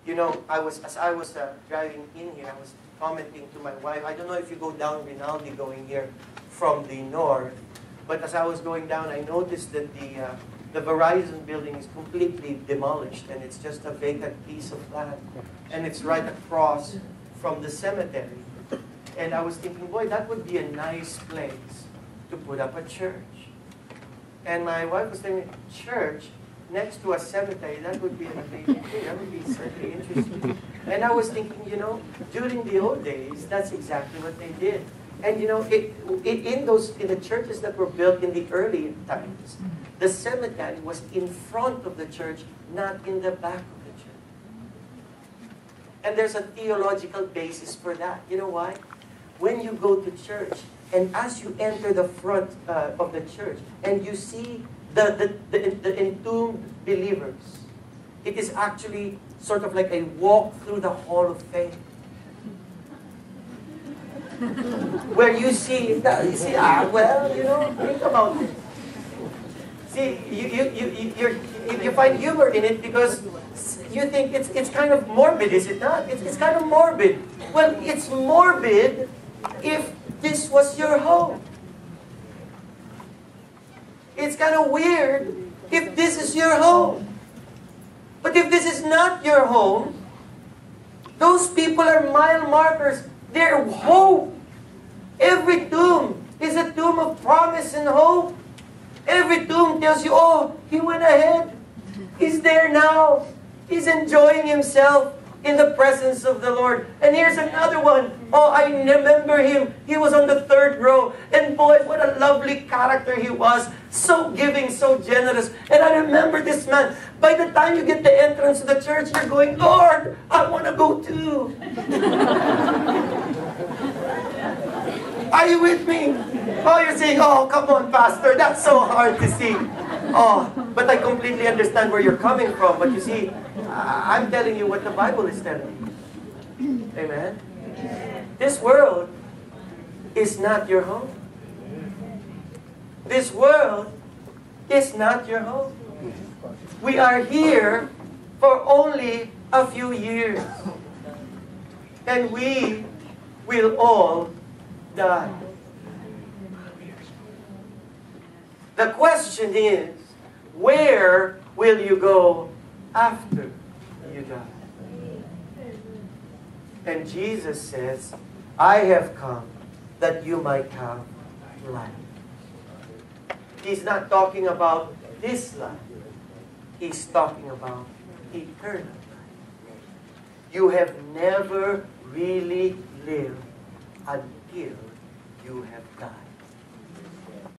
You know, as I was driving in here, I was commenting to my wife. I don't know if you go down Rinaldi going here from the north, but as I was going down, I noticed that the Verizon building is completely demolished, and it's just a vacant piece of land, and it's right across from the cemetery. And I was thinking, boy, that would be a nice place to put up a church. And my wife was telling me, church next to a cemetery, that would be an amazing thing. That would be certainly interesting. And I was thinking, you know, during the old days, that's exactly what they did. And you know, in the churches that were built in the early times, the cemetery was in front of the church, not in the back of the church. And there's a theological basis for that. You know why? When you go to church, and as you enter the front of the church, and you see the entombed believers, it is actually sort of like a walk through the hall of fame. Where you see, well, you know, think about it. See, you find humor in it because you think it's kind of morbid, is it not? It's kind of morbid. Well, it's morbid if this was your home. It's kind of weird if this is your home. But if this is not your home, those people are mile markers. They're hope. Every tomb is a tomb of promise and hope. Every tomb tells you, oh, he went ahead. He's there now. He's enjoying himself in the presence of the Lord. And here's another one. Oh, I remember him. He was on the third row. And boy, what a lovely character he was. So giving, so generous. And I remember this man. By the time you get the entrance to the church, you're going, Lord, I want to go too. Are you with me? Oh, you're saying, oh, come on, Pastor. That's so hard to see. Oh, but I completely understand where you're coming from. But you see, I'm telling you what the Bible is telling you. Amen? This world is not your home. This world is not your home. We are here for only a few years. And we will all die. The question is, where will you go after you die? And Jesus says, I have come that you might have life. He's not talking about this life. He's talking about eternal life. You have never really lived until you have died.